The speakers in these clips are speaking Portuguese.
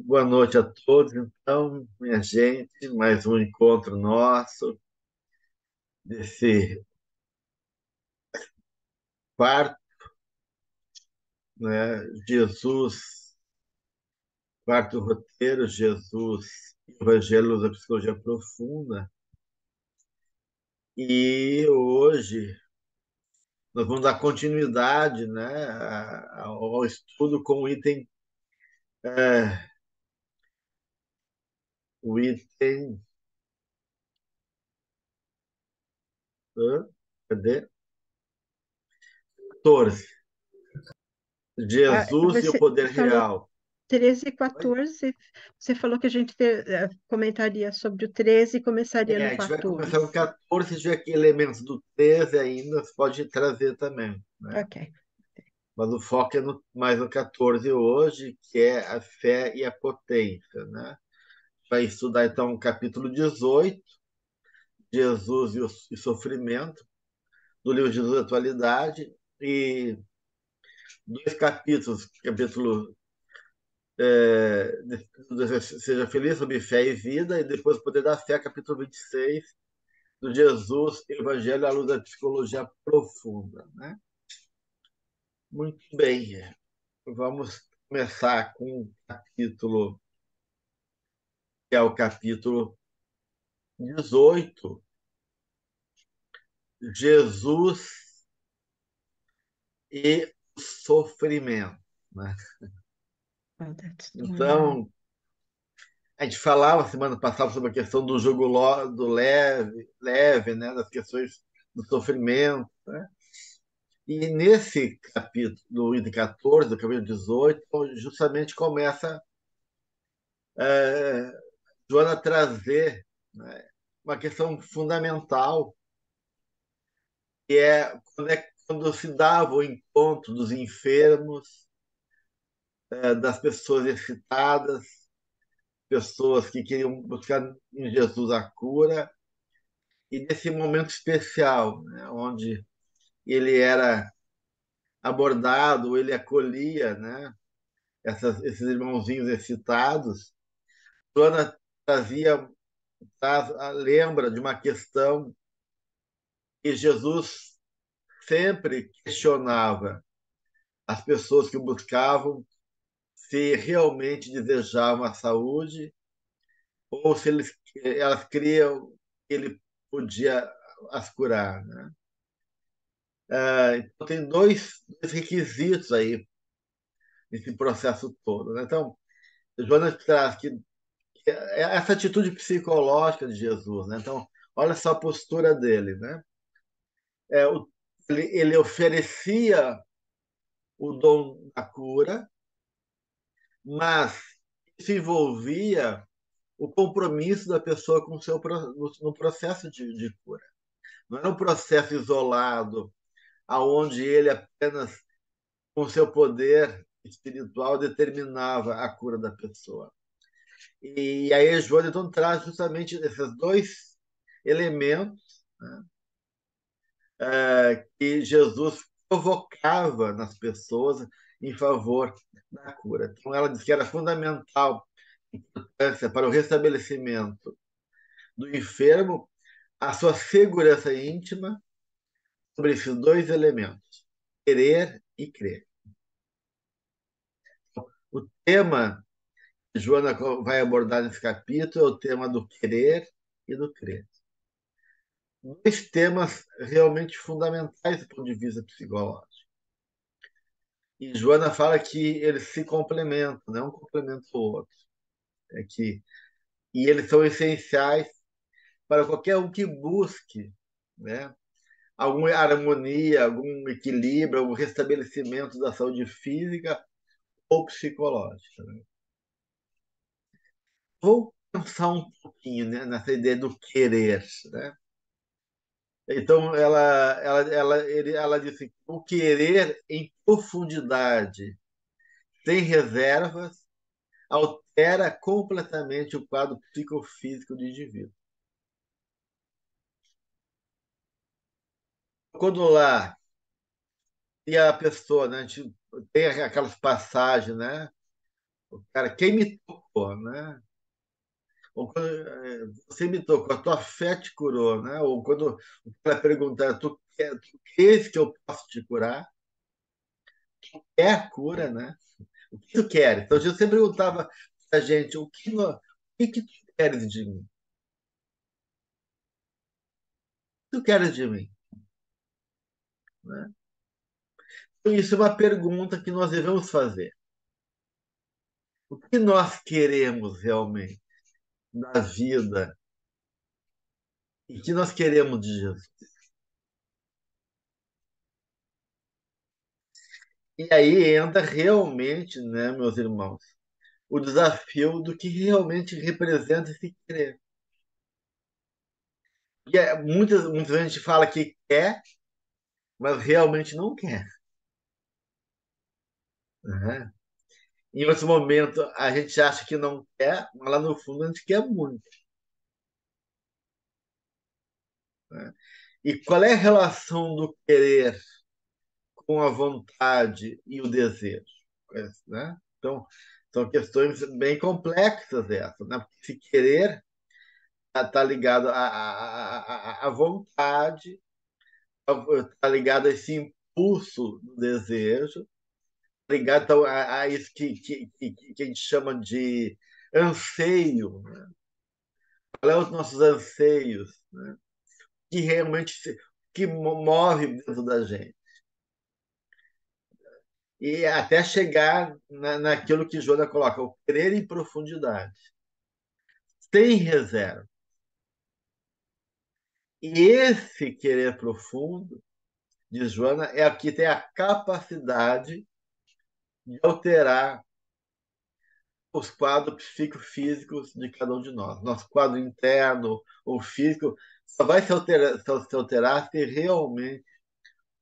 Boa noite a todos. Então, minha gente, mais um encontro nosso desse quarto, né? Jesus, quarto roteiro, Jesus, Evangelho da Psicologia Profunda. E hoje nós vamos dar continuidade, né, ao estudo com é, o item, cadê? 14. Ah, Jesus e o você poder falou real. 13 e Oi? 14. Você falou que a gente comentaria sobre o 13 e começaria no A gente vai começar com 14. 14, se tiver aqui elementos do 13 ainda, você pode trazer também, né? Ok. Mas o foco é mais no 14 hoje, que é a fé e a potência, né? Vai estudar então o capítulo 18, Jesus e sofrimento, do livro Jesus da Atualidade, e dois capítulos, capítulo Seja Feliz sobre Fé e Vida, e depois o Poder da Fé, capítulo 26, do Jesus, Evangelho à Luz da Psicologia Profunda, né? Muito bem, vamos começar com o capítulo, que é o capítulo 18, Jesus e o sofrimento, né? Well, that's the one. Então, a gente falava semana passada sobre a questão do jogo do leve, né? Das questões do sofrimento, né? E nesse capítulo, do item 14, do capítulo 18, justamente começa é, Joana a trazer, né, uma questão fundamental, que é quando se dava o encontro dos enfermos, das pessoas excitadas, pessoas que queriam buscar em Jesus a cura, e desse momento especial, né, onde ele era abordado, ele acolhia, né, esses irmãozinhos excitados. Joana trazia, lembra de uma questão que Jesus sempre questionava as pessoas que o buscavam se realmente desejavam a saúde ou se elas criam que ele podia as curar, né? Então, tem dois requisitos aí nesse processo todo, né? Então, Joana traz que é essa atitude psicológica de Jesus, né? Então, olha só a postura dele, né? É, ele oferecia o dom da cura, mas isso envolvia o compromisso da pessoa com o seu no processo de cura. Não era um processo isolado, aonde ele apenas com seu poder espiritual determinava a cura da pessoa. E aí Joana então traz justamente esses dois elementos, né, que Jesus provocava nas pessoas em favor da cura. Então ela disse que era fundamental importância para o restabelecimento do enfermo a sua segurança íntima sobre esses dois elementos, querer e crer. O tema que Joana vai abordar nesse capítulo é o tema do querer e do crer. Dois temas realmente fundamentais do ponto de vista psicológico. E Joana fala que eles se complementam, não um complementa o outro. É que, e eles são essenciais para qualquer um que busque, né, alguma harmonia, algum equilíbrio, algum restabelecimento da saúde física ou psicológica, né? Vou pensar um pouquinho, né, nessa ideia do querer, né? Então, ela disse que o querer em profundidade, sem reservas, altera completamente o quadro psicofísico do indivíduo. Quando lá e a pessoa, né, a gente tem aquelas passagens, né, O cara, quem me tocou, né? Ou quando, você me tocou, a tua fé te curou, né? Ou quando o cara perguntar, tu queres que eu possa te curar? É a cura, né? O que tu queres? Então, eu sempre perguntava pra gente, o que tu queres de mim? O que tu queres de mim? Né? Então, isso é uma pergunta que nós devemos fazer. O que nós queremos realmente da vida e o que nós queremos de Jesus? E aí entra realmente, né, meus irmãos, o desafio do que realmente representa esse querer. E muitas vezes a gente fala que quer, mas realmente não quer. Né? Em outros momentos a gente acha que não quer, mas lá no fundo a gente quer muito. Né? E qual é a relação do querer com a vontade e o desejo? Né? Então, são questões bem complexas essas, né? Porque se querer está ligado à vontade, está ligado a esse impulso do desejo, tá ligado então, a isso que a gente chama de anseio. Né? Qual é os nossos anseios? Né? Que realmente que move dentro da gente. E até chegar naquilo que Joana coloca, o querer em profundidade, sem reserva. E esse querer profundo, diz Joana, é o que tem a capacidade de alterar os quadros psicofísicos de cada um de nós. Nosso quadro interno ou físico só vai se alterar se realmente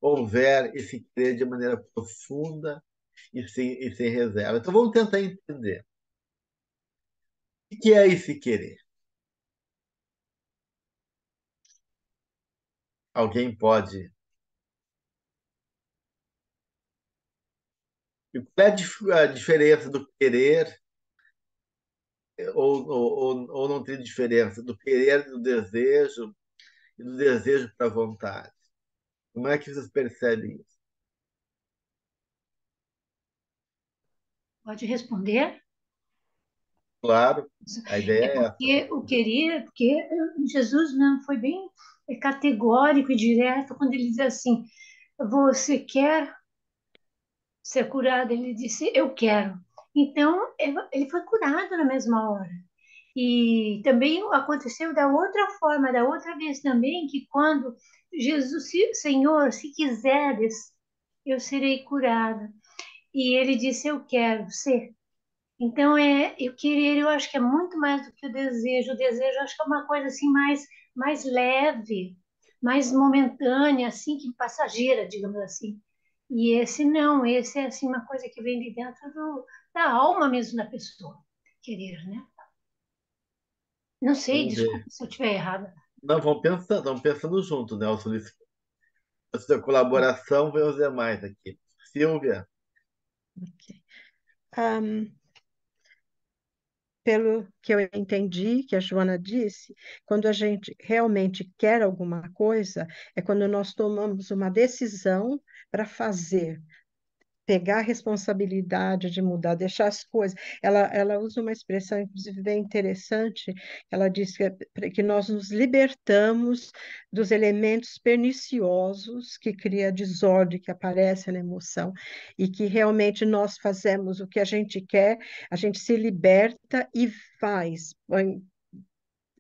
houver esse querer de maneira profunda e sem reserva. Então vamos tentar entender. O que é esse querer? Alguém pode. E qual é a diferença do querer ou não tem diferença do querer e do desejo para a vontade? Como é que vocês percebem isso? Pode responder? Claro, a ideia É é essa. porque o querer, porque Jesus não foi bem categórico e direto quando ele diz assim: você quer ser curado? Ele disse: eu quero. Então, ele foi curado na mesma hora. E também aconteceu da outra forma, da outra vez também, que quando Jesus, Senhor, se quiseres, eu serei curado. E ele disse: eu quero ser. Então, eu querer, eu acho que é muito mais do que o desejo. O desejo, eu acho que é uma coisa assim mais leve, mais momentânea, assim, que passageira, digamos assim. E esse não, esse é assim uma coisa que vem de dentro da alma mesmo da pessoa, querer, né? Não sei, Vamos desculpa ver. se eu estiver errada. Não, vamos pensando junto, Nelson. A sua colaboração vem os demais aqui. Silvia, Ok. Ahm, Pelo que eu entendi, que a Joana disse, quando a gente realmente quer alguma coisa, é quando nós tomamos uma decisão para fazer, pegar a responsabilidade de mudar, deixar as coisas. Ela usa uma expressão, inclusive, bem interessante. Ela diz que nós nos libertamos dos elementos perniciosos que cria a desordem que aparece na emoção e que realmente nós fazemos o que a gente quer, a gente se liberta e faz.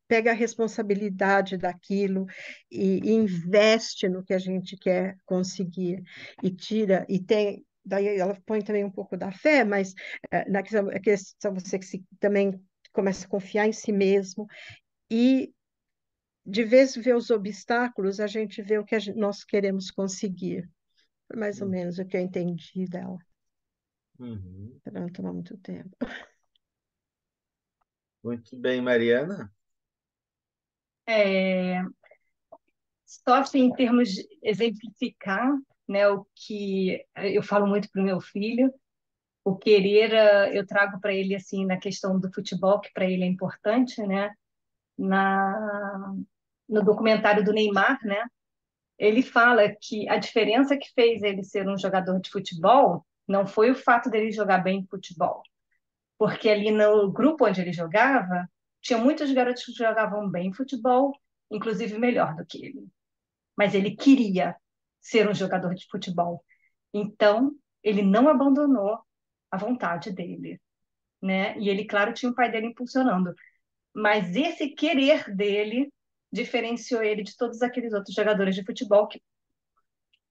Pega a responsabilidade daquilo e investe no que a gente quer conseguir e tira e tem. Daí ela põe também um pouco da fé, mas na questão você que também começa a confiar em si mesmo e de vez ver os obstáculos, a gente vê o que nós queremos conseguir. Foi mais ou Hum, menos o que eu entendi dela, uhum. para não tomar muito tempo. Muito bem, Mariana. É, só assim, em termos de exemplificar, né, o que eu falo muito para o meu filho, O querer, eu trago para ele assim na questão do futebol, que para ele é importante, né? Na, no documentário do Neymar, né? Ele fala que a diferença que fez ele ser um jogador de futebol não foi o fato dele jogar bem futebol, porque ali no grupo onde ele jogava, tinha muitos garotos que jogavam bem futebol, inclusive melhor do que ele. Mas ele queria ser um jogador de futebol. Então, ele não abandonou a vontade dele, né? E ele, claro, tinha o pai dele impulsionando, mas esse querer dele diferenciou ele de todos aqueles outros jogadores de futebol que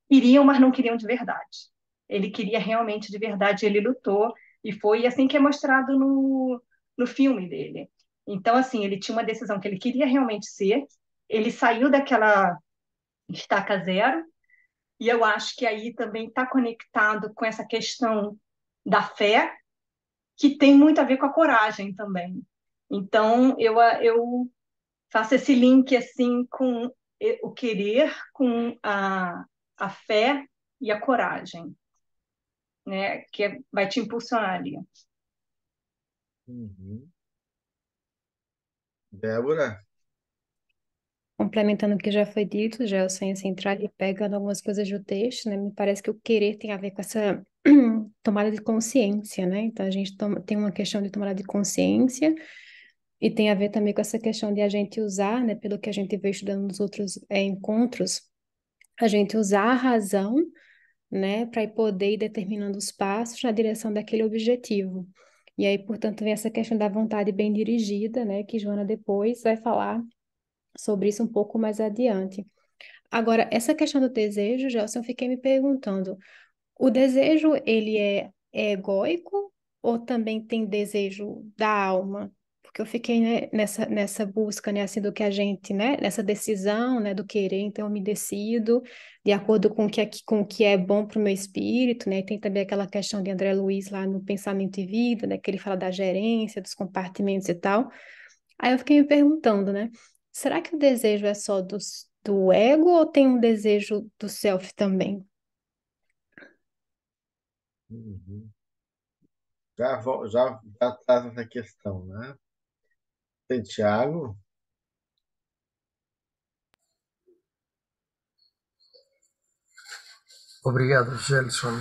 queriam, mas não queriam de verdade. Ele queria realmente de verdade, ele lutou, e foi assim que é mostrado no filme dele. Então, assim, ele tinha uma decisão que ele queria realmente ser, ele saiu daquela estaca zero, e eu acho que aí também está conectado com essa questão da fé, que tem muito a ver com a coragem também. Então, eu faço esse link assim com o querer, com a fé e a coragem, né? Vai te impulsionar ali. Uhum. Débora? Complementando o que já foi dito, já sem assim, entrar e pegando algumas coisas do texto, né? Me parece que o querer tem a ver com essa tomada de consciência, né? Então a gente tem uma questão de tomada de consciência e tem a ver também com essa questão de a gente usar, né? Pelo que a gente vê estudando nos outros encontros, a gente usar a razão, né? Para poder ir determinando os passos na direção daquele objetivo. E aí, portanto, vem essa questão da vontade bem dirigida, né? Que Joana depois vai falar sobre isso um pouco mais adiante. Agora, essa questão do desejo, Gelson, eu fiquei me perguntando, o desejo, ele é egóico ou também tem desejo da alma? Porque eu fiquei, né, nessa busca, né, assim, do que a gente, né, nessa decisão, né, do querer, então eu me decido de acordo com o que é bom para o meu espírito, né, e tem também aquela questão de André Luiz lá no Pensamento e Vida, né, que ele fala da gerência, dos compartimentos e tal. Aí eu fiquei me perguntando, né? Será que o desejo é só do ego ou tem um desejo do self também? Uhum. Já traz essa questão, né? Santiago? Obrigado, Gelson,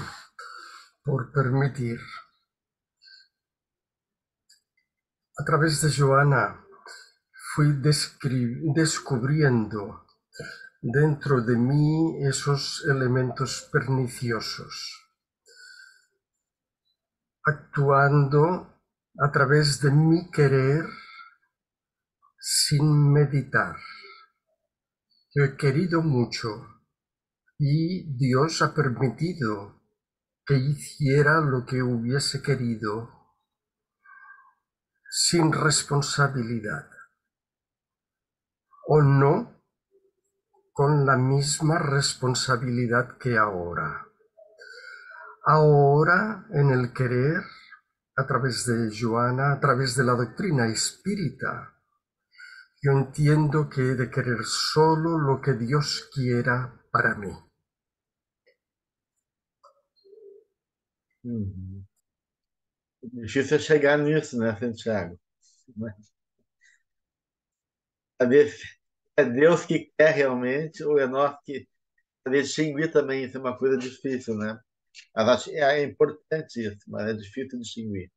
por permitir. A través de Joana, fui descubriendo dentro de mí esos elementos perniciosos, actuando a través de mi querer sin meditar. Yo he querido mucho y Dios ha permitido que hiciera lo que hubiese querido sin responsabilidad, o no con la misma responsabilidad que ahora. Ahora, en el querer, a través de Joana, a través de la doctrina espírita, yo entiendo que he de querer solo lo que Dios quiera para mí. Uhum. Difícil é chegar nisso, né, Santiago? Saber se é Deus que quer realmente ou é nós que. Saber distinguir também, isso é uma coisa difícil, né? Mas é importante isso, mas é difícil distinguir.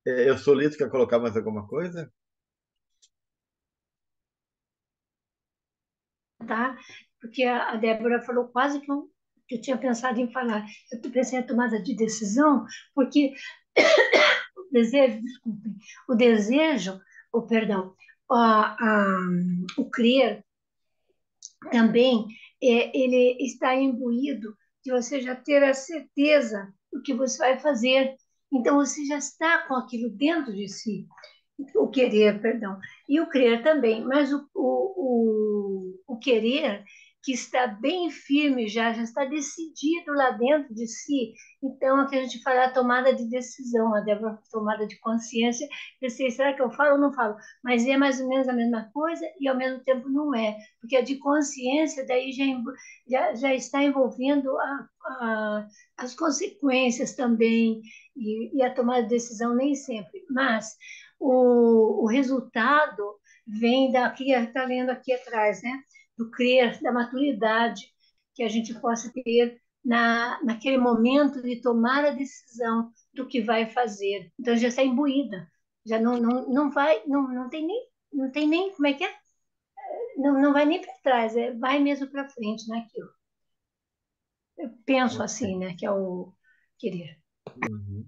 Eu sou Lito, quer colocar mais alguma coisa? Tá? Porque a Débora falou quase que eu tinha pensado em falar. Eu pensei em tomada de decisão, porque o desejo, desculpem, o desejo, o perdão, o crer também, ele está imbuído de você já ter a certeza do que você vai fazer. Então, você já está com aquilo dentro de si. O querer, perdão, e o crer também, mas o querer que está bem firme já está decidido lá dentro de si. Então, aqui a gente fala a tomada de decisão, a Débora, tomada de consciência. Eu sei, será que eu falo ou não falo? Mas é mais ou menos a mesma coisa e ao mesmo tempo não é, porque a de consciência daí já está envolvendo as consequências também e a tomada de decisão nem sempre. Mas o resultado vem daqui, está lendo aqui atrás, né? Do crer, da maturidade que a gente possa ter naquele momento de tomar a decisão do que vai fazer. Então já está imbuída, já não vai, não tem nem, como é que é? Não vai nem para trás, vai mesmo para frente naquilo. Eu penso assim, né, que é o querer. Uhum.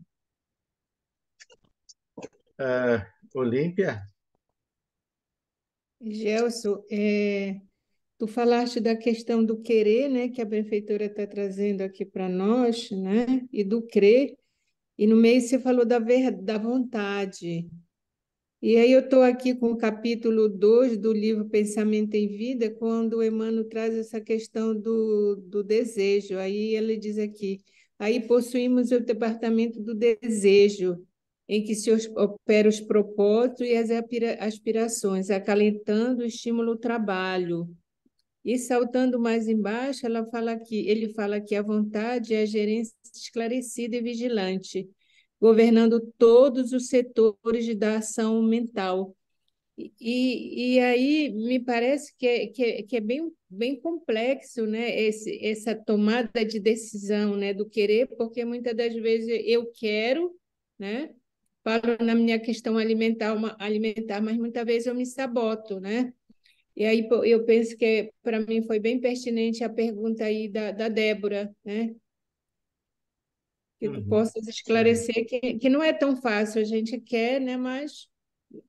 Olímpia? Gelson, tu falaste da questão do querer, né, que a benfeitora está trazendo aqui para nós, né, e do crer, e no meio você falou da vontade. E aí eu estou aqui com o capítulo 2 do livro Pensamento em Vida, quando o Emmanuel traz essa questão do desejo. Aí ele diz aqui, aí possuímos o departamento do desejo, em que se opera os propósitos e as aspirações, acalentando o estímulo ao trabalho. E saltando mais embaixo, ele fala que a vontade é a gerência esclarecida e vigilante, governando todos os setores da ação mental. E aí me parece que é bem complexo, né, essa tomada de decisão, né, do querer, porque muitas das vezes eu quero, né, falo na minha questão alimentar, mas muitas vezes eu me saboto, né? E aí eu penso que para mim foi bem pertinente a pergunta aí da Débora, né? Que tu Uhum. possas esclarecer que não é tão fácil, a gente quer, né? Mas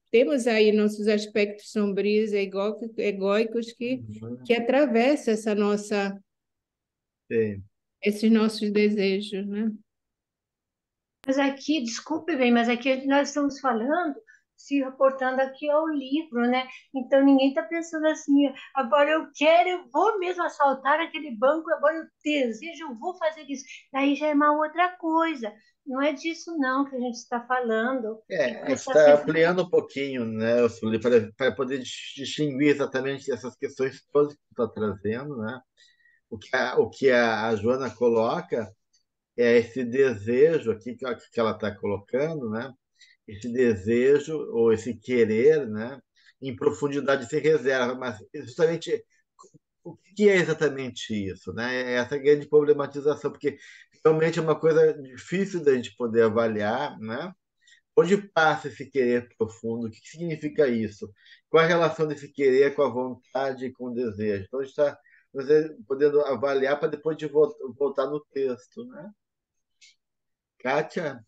temos aí nossos aspectos sombrios, egóicos Uhum. que atravessam Sim. esses nossos desejos, né? Mas aqui, desculpe bem, mas aqui nós estamos falando, se reportando aqui ao livro, né? Então ninguém está pensando assim, agora eu quero, eu vou mesmo assaltar aquele banco, agora eu desejo, eu vou fazer isso. Daí já é uma outra coisa. Não é disso não que a gente está falando. Tem que Você prestar está atenção. ampliando um pouquinho, né, Sully, para poder distinguir exatamente essas questões todas que você está trazendo, né? O que a Joana coloca é esse desejo aqui que ela está colocando, né? Esse desejo ou esse querer, né? Em profundidade sem reserva, mas justamente o que é exatamente isso, né? É essa grande problematização, porque realmente é uma coisa difícil da gente poder avaliar, né? Onde passa esse querer profundo? O que significa isso? Qual a relação desse querer com a vontade e com o desejo? Então, a gente está podendo avaliar para depois de voltar no texto, né? Kátia?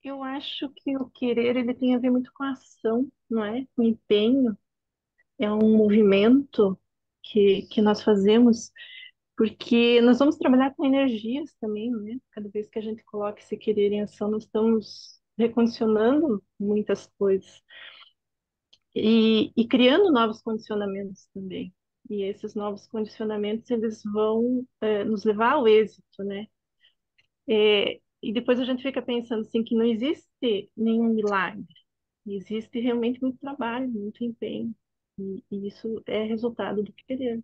Eu acho que o querer ele tem a ver muito com a ação, não é? Com empenho, é um movimento que nós fazemos, porque nós vamos trabalhar com energias também, né? Cada vez que a gente coloca esse querer em ação, nós estamos recondicionando muitas coisas e criando novos condicionamentos também. E esses novos condicionamentos, eles vão nos levar ao êxito, né? E depois a gente fica pensando assim que não existe nenhum milagre, existe realmente muito trabalho, muito empenho, e isso é resultado do querer.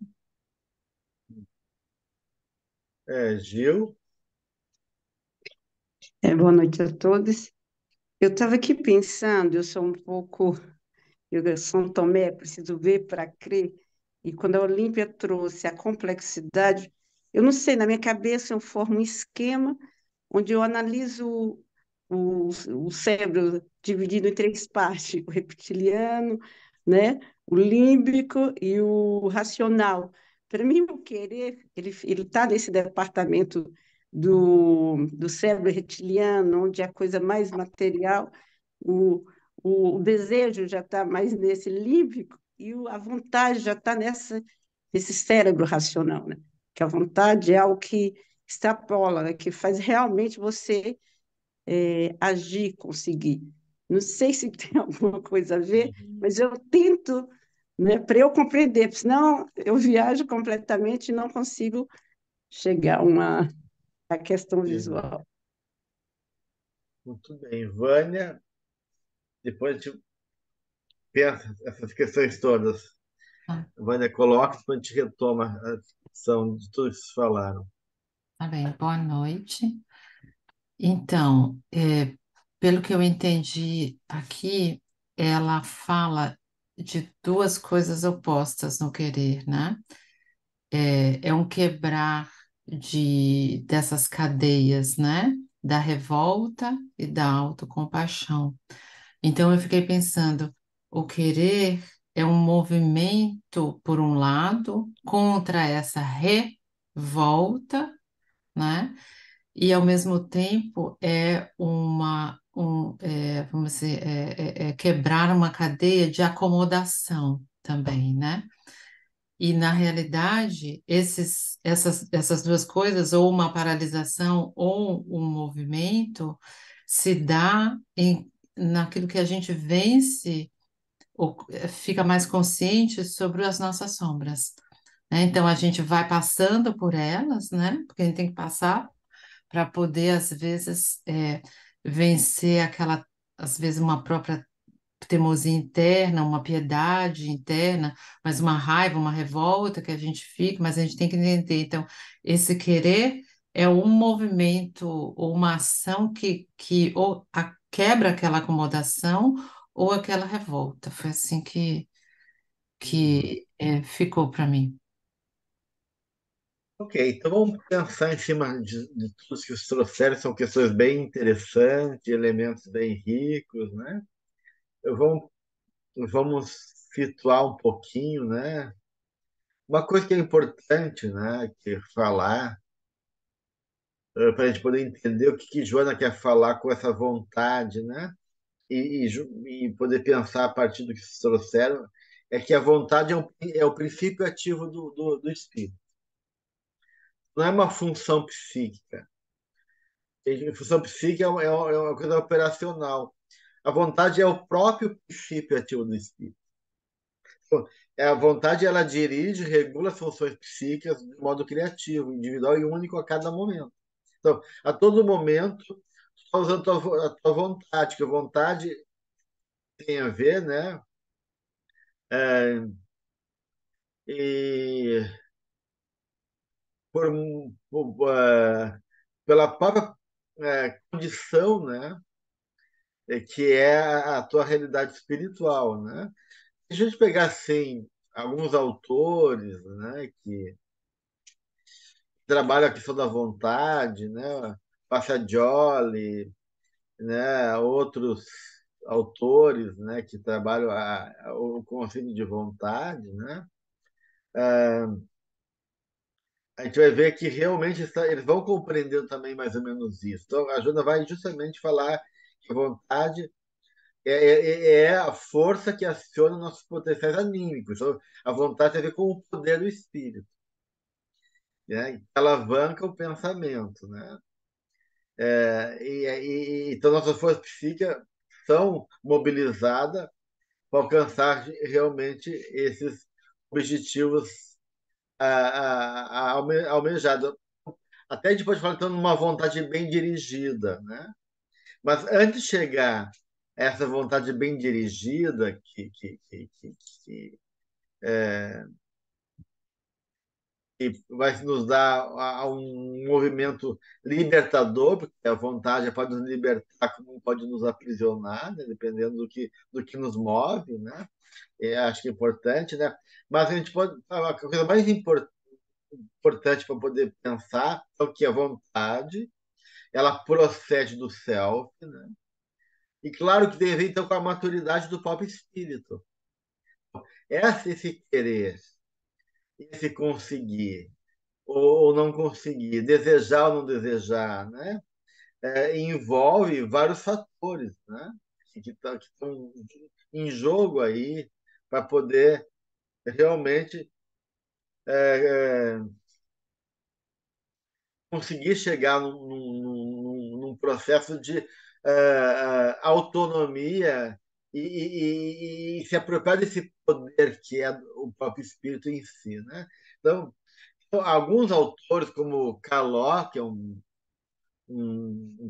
Gil? Boa noite a todos. Eu estava aqui pensando, eu sou um pouco, eu São Tomé, preciso ver para crer, e quando a Olímpia trouxe a complexidade, eu não sei, na minha cabeça eu formo um esquema onde eu analiso o, o cérebro dividido em três partes, o reptiliano, né, o límbico e o racional. Para mim, o querer, ele está nesse departamento do cérebro reptiliano, onde é a coisa mais material, o, o desejo já está mais nesse límbico e a vontade já está nesse cérebro racional, né? Que a vontade é algo que extrapola, né? Que faz realmente você agir, conseguir. Não sei se tem alguma coisa a ver, mas eu tento né? Para eu compreender, senão eu viajo completamente e não consigo chegar a a questão Sim, visual. muito bem. Vânia, depois a gente pensa essas questões todas. Tá, Vânia, coloca, depois a gente retoma a discussão de tudo que vocês falaram. tá bem, boa noite. Então, pelo que eu entendi aqui, ela fala de duas coisas opostas no querer, né? É um quebrar dessas cadeias, né? Da revolta e da autocompaixão. Então, eu fiquei pensando, o querer é um movimento, por um lado, contra essa revolta, né? E ao mesmo tempo vamos dizer, quebrar uma cadeia de acomodação também, né? E na realidade, essas duas coisas, ou uma paralisação ou um movimento, se dá naquilo que a gente vence ou fica mais consciente sobre as nossas sombras, né? Então a gente vai passando por elas, né? Porque a gente tem que passar para poder, às vezes, vencer aquela, às vezes, uma própria teimosia interna, uma piedade interna, mas uma raiva, uma revolta que a gente fica, mas a gente tem que entender. Então, esse querer é um movimento ou uma ação que ou quebra aquela acomodação ou aquela revolta. Foi assim Uhum. que ficou para mim. Ok, então vamos pensar em cima de tudo que os trouxeram, são questões bem interessantes, elementos bem ricos, né? Vamos, vamos situar um pouquinho, né? Uma coisa que é importante, né, que falar, para a gente poder entender o que Joana quer falar com essa vontade, né? E poder pensar a partir do que vocês trouxeram, é que a vontade é o princípio ativo do espírito. Não é uma função psíquica. A função psíquica é uma coisa operacional. A vontade é o próprio princípio ativo do espírito. Então, a vontade ela dirige, regula as funções psíquicas de modo criativo, individual e único a cada momento. Então, a todo momento, tu está usando a tua vontade, que a vontade tem a ver, né? É, e por, pela própria condição, né? Que é a tua realidade espiritual, né? Se a gente pegar assim alguns autores, né, que trabalham a questão da vontade, né, Paciagioli, né, outros autores, né, que trabalham o conceito de vontade, né, a gente vai ver que realmente eles vão compreender também mais ou menos isso. Então, a Jona vai justamente falar que a vontade é a força que aciona nossos potenciais anímicos. Então, a vontade tem a ver com o poder do espírito, né? Alavanca o pensamento, né? Então, nossas forças psíquicas são mobilizadas para alcançar realmente esses objetivos almejados. Até a gente pode falar, então, numa vontade bem dirigida, né? Mas antes de chegar a essa vontade bem dirigida, que que vai nos dar a um movimento libertador, porque a vontade pode nos libertar, como pode nos aprisionar, né? Dependendo do que nos move, né? Acho que é importante, né? Mas a gente pode, a coisa mais importante para poder pensar é o que a vontade, ela procede do self, né? E claro que tem a ver então com a maturidade do próprio espírito. Esse querer, esse conseguir ou não conseguir, desejar ou não desejar, né? Envolve vários fatores, né? Que estão em jogo aí para poder realmente é, conseguir chegar num processo de autonomia e se apropriar desse poder que é o próprio espírito em si, né? Então, alguns autores, como Caló, que é um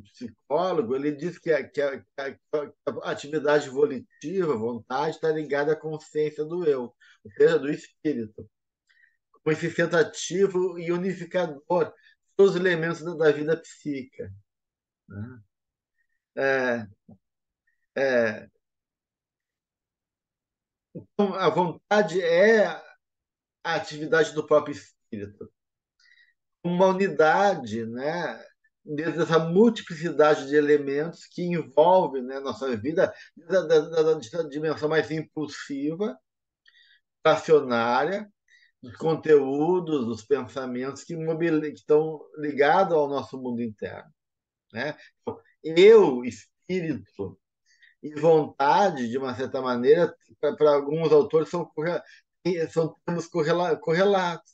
psicólogo, ele diz que a atividade volitiva, a vontade, está ligada à consciência do eu, ou seja, do espírito, como esse centro ativo e unificador dos elementos da vida psíquica, né? É, é, então, a vontade é a atividade do próprio espírito, uma unidade, né? Dentro dessa multiplicidade de elementos que envolve, né, nossa vida, da dimensão mais impulsiva, passionária, dos conteúdos, dos pensamentos que estão ligados ao nosso mundo interno, né? Então, eu, espírito e vontade, de uma certa maneira, para alguns autores, são termos correlatos.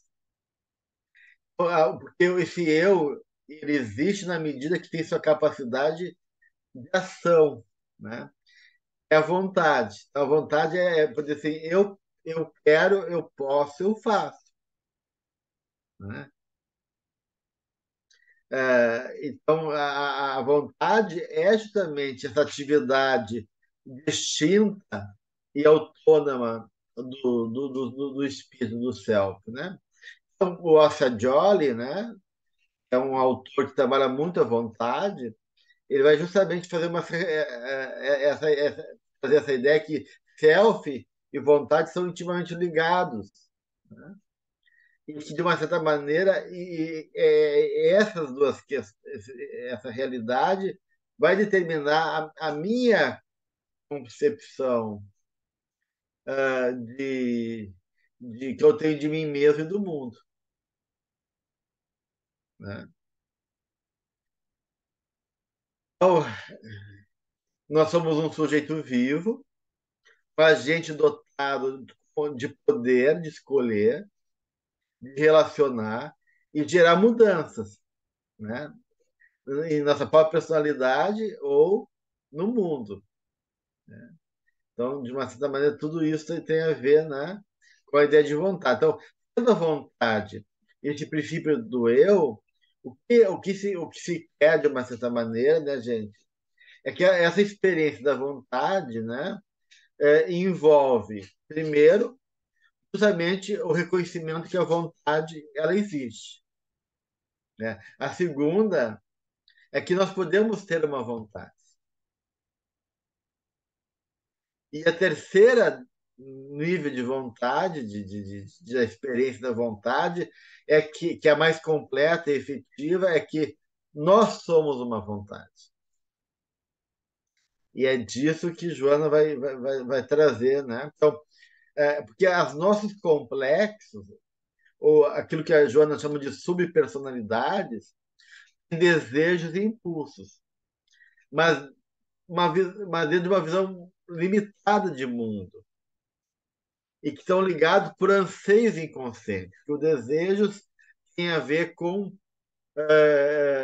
Porque esse eu, ele existe na medida que tem sua capacidade de ação, né? É a vontade. A vontade por dizer assim, eu quero, eu posso, eu faço, né? Então, a vontade é justamente essa atividade distinta e autônoma do espírito, do self, né? Então, o Assagioli, né, é um autor que trabalha muito à vontade. Ele vai justamente fazer essa ideia que self e vontade são intimamente ligados, né? E que, de uma certa maneira, essas duas questões, essa realidade vai determinar a minha concepção de, que eu tenho de mim mesmo e do mundo, né? Então, nós somos um sujeito vivo, com a gente dotado de poder de escolher, de relacionar e gerar mudanças, né? Em nossa própria personalidade ou no mundo. Então, de uma certa maneira, tudo isso tem a ver, né, com a ideia de vontade. Então, tendo a vontade, esse princípio do eu, o que se quer, de uma certa maneira, né, gente, é que essa experiência da vontade, né, envolve, primeiro, justamente o reconhecimento que a vontade ela existe, né? A segunda é que nós podemos ter uma vontade. E a terceira nível de vontade, da experiência da vontade, que é a mais completa e efetiva, é que nós somos uma vontade. E é disso que Joana vai trazer, né? Então, porque os nossos complexos, ou aquilo que a Joana chama de subpersonalidades, têm desejos e impulsos, mas mas dentro de uma visão limitada de mundo, e que estão ligados por anseios inconscientes. Que os desejos têm a ver com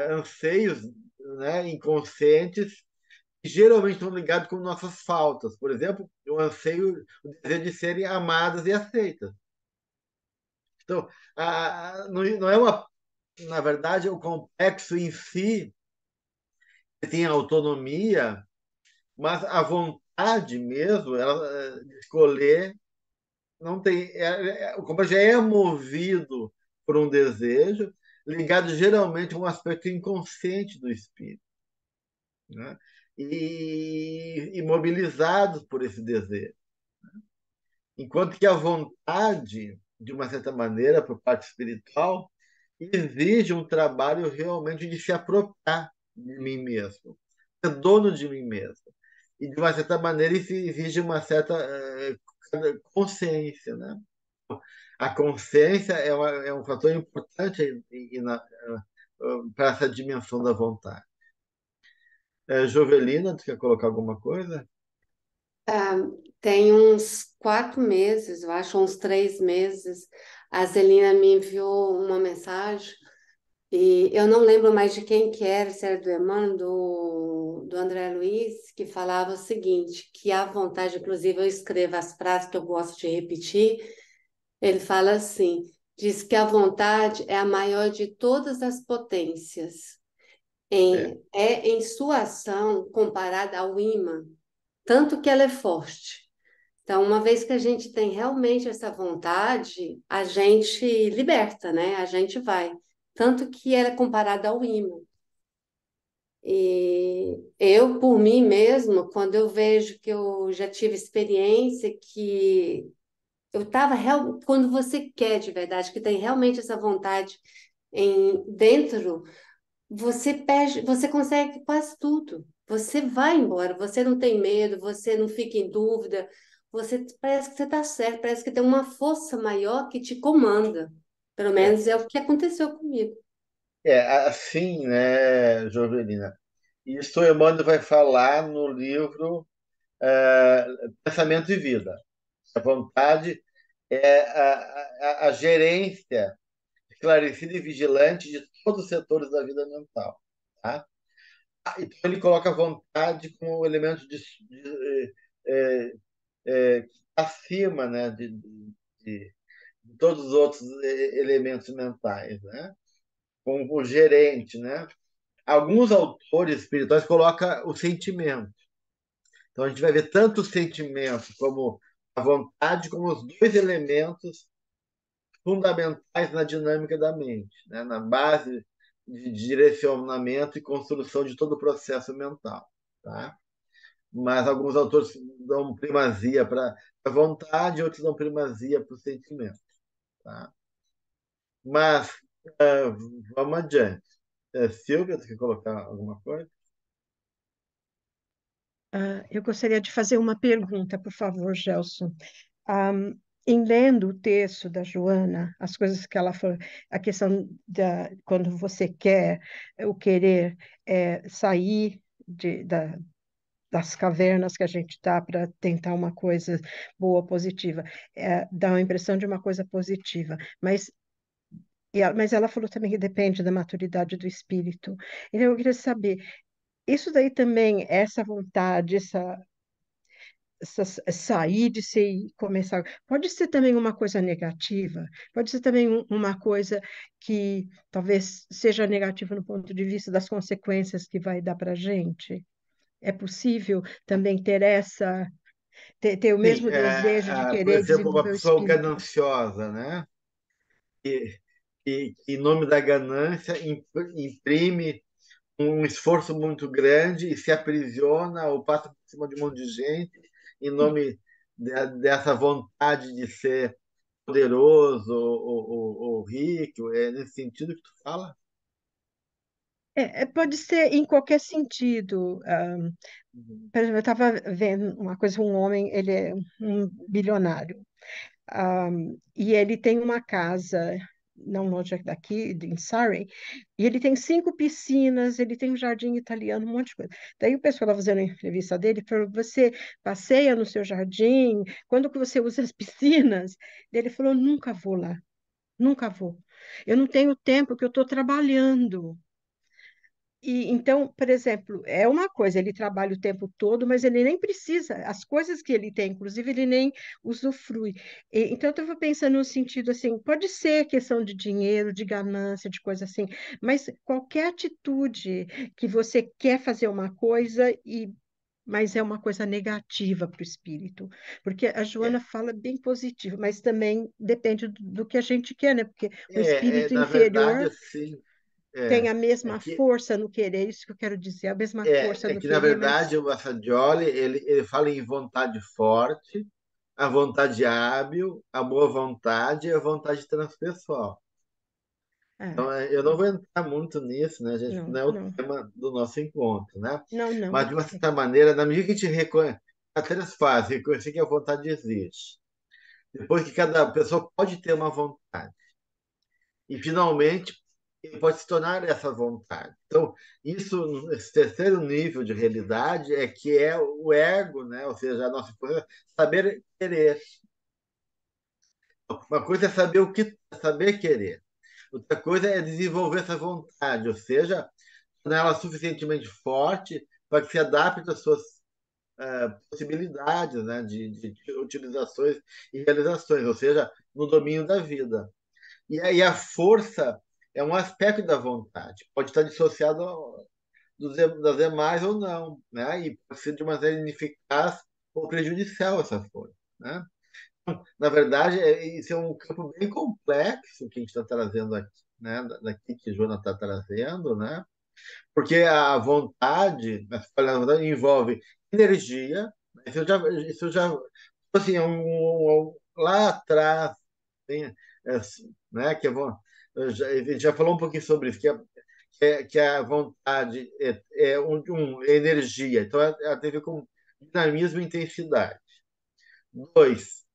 anseios, né, inconscientes, que geralmente estão ligados com nossas faltas. Por exemplo, o desejo de serem amadas e aceitas. Então, não é na verdade, o complexo em si tem autonomia, mas a vontade mesmo, ela de escolher, não tem. O complexo já é movido por um desejo, ligado geralmente a um aspecto inconsciente do espírito, né? E mobilizados por esse desejo. Enquanto que a vontade, de uma certa maneira, por parte espiritual, exige um trabalho realmente de se apropriar de mim mesmo, ser dono de mim mesmo. E, de uma certa maneira, isso exige uma certa consciência, né? A consciência é um fator importante para essa dimensão da vontade. Jovelina, tu quer colocar alguma coisa? Ah, tem uns 4 meses, eu acho, uns 3 meses, a Zelina me enviou uma mensagem E eu não lembro mais de quem que era, se era do Emmanuel, do André Luiz, que falava o seguinte, que a vontade, inclusive eu escrevo as frases que eu gosto de repetir, ele fala assim, diz que a vontade é a maior de todas as potências, É, é em sua ação comparada ao ímã, tanto que ela é forte. Então, uma vez que a gente tem realmente essa vontade, a gente liberta, né? A gente vai. Tanto que ela é comparada ao ímã. E eu, por mim mesma, quando eu vejo que eu já tive experiência que eu estava quando você quer de verdade, que tem realmente essa vontade dentro, você perde, você consegue quase tudo. Você vai embora, você não tem medo, você não fica em dúvida, você parece que você está certo, parece que tem uma força maior que te comanda. Pelo é. menos é o que aconteceu comigo. Assim, né, Jovelina? Isso Emmanuel vai falar no livro é, Pensamento e Vida. A vontade é a gerência esclarecida e vigilante de todos os setores da vida mental. Tá? Então, ele coloca a vontade como um elemento é, que está acima, né, de todos os outros elementos mentais, né? Como o gerente. Né? Alguns autores espirituais colocam o sentimento. Então, a gente vai ver tanto o sentimento como a vontade, como os dois elementos fundamentais na dinâmica da mente, né? Na base de direcionamento e construção de todo o processo mental. Tá? Mas alguns autores dão primazia para a vontade, outros dão primazia para o sentimento. Tá? Mas vamos adiante. Silvia, você quer colocar alguma coisa? Eu gostaria de fazer uma pergunta, por favor, Gelson. Ah, em lendo o texto da Joana, as coisas que ela falou, a questão da quando você quer, o querer sair das cavernas que a gente está para tentar uma coisa boa, positiva, dá uma impressão de uma coisa positiva, mas ela falou também que depende da maturidade do espírito. Então, eu queria saber, isso daí também, essa vontade, sair de ser e começar. Pode ser também uma coisa negativa, pode ser também uma coisa que talvez seja negativa no ponto de vista das consequências que vai dar para a gente. É possível também ter o Sim, mesmo desejo de por querer exemplo, uma desenvolver o pessoa espírito. gananciosa, né? Que em nome da ganância, imprime um esforço muito grande e se aprisiona ou passa por cima de um monte de gente em nome dessa vontade de ser poderoso ou rico. É nesse sentido que tu fala? Pode ser em qualquer sentido. Uhum. Por exemplo, eu estava vendo uma coisa, um homem, ele é um bilionário. E ele tem uma casa, não longe daqui, em Surrey, e ele tem 5 piscinas, ele tem um jardim italiano, um monte de coisa. Daí o pessoal estava fazendo a entrevista dele, falou, você passeia no seu jardim? Quando que você usa as piscinas? Ele falou, nunca vou lá, nunca vou. Eu não tenho tempo, que eu estou trabalhando. E então, por exemplo, é uma coisa, ele trabalha o tempo todo, mas ele nem precisa, as coisas que ele tem, inclusive, ele nem usufrui. Então, eu estava pensando no sentido assim, pode ser questão de dinheiro, de ganância, de coisa assim, mas qualquer atitude que você quer fazer uma coisa mas é uma coisa negativa para o espírito, porque a Joana É, fala bem positivo, mas também depende do que a gente quer, né? Porque o espírito na verdade, inferior assim, tem a é mesma que força no querer, isso que eu quero dizer, a mesma força no na querer, mas verdade, o Massagioli, ele fala em vontade forte, a vontade hábil, a boa vontade e a vontade transpessoal. Então, é, eu não vou entrar muito nisso, né, gente? não, Não é o não, tema do nosso encontro, né? não, não, Mas, de uma certa maneira, na medida que a gente reconhece, há três fases: reconhecer que a vontade existe, depois que cada pessoa pode ter uma vontade, e, finalmente, ele pode se tornar essa vontade. Então, isso, esse terceiro nível de realidade é que é o ego, né? Ou seja, a nossa coisa, saber querer. Uma coisa é saber o que saber querer. Outra coisa é desenvolver essa vontade, ou seja, tornar ela suficientemente forte para que se adapte às suas possibilidades, né, de utilizações e realizações, ou seja, no domínio da vida. E aí a força é um aspecto da vontade, pode estar dissociado das demais ou não, né? E pode ser de uma maneira ineficaz ou prejudicial essa força, né? Na verdade, isso é um campo bem complexo que a gente está trazendo aqui, né? Daqui que o Jonas está trazendo, né? Porque a vontade, a vontade envolve energia, né? Isso já assim, lá atrás, tem, é, né? A gente já falou um pouquinho sobre isso, que a vontade é energia, então ela tem a ver com dinamismo e intensidade. Dois,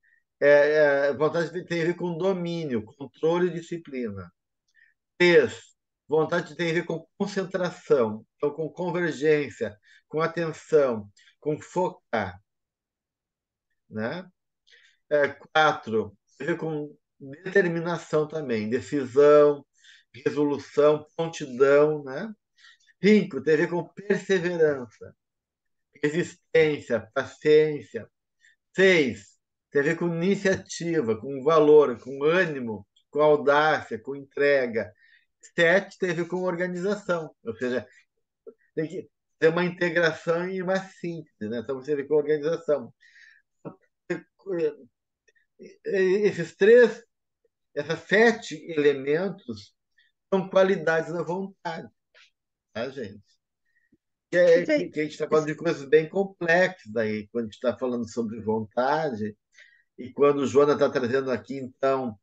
vontade tem a ver com domínio, controle e disciplina. Três, vontade tem a ver com concentração, então com convergência, com atenção, com focar, né? Quatro, tem a ver com determinação também, decisão, resolução, prontidão, né? Cinco, tem a ver com perseverança, resistência, paciência. Seis, tem a ver com iniciativa, com valor, com ânimo, com audácia, com entrega. Sete, tem a ver com organização, ou seja, tem que ter uma integração e uma síntese, né? Então, você vê com organização. Esses três, esses sete elementos são qualidades da vontade, tá, gente? Que a gente está falando de coisas bem complexas daí, quando a gente está falando sobre vontade, e quando o Jonas está trazendo aqui, então,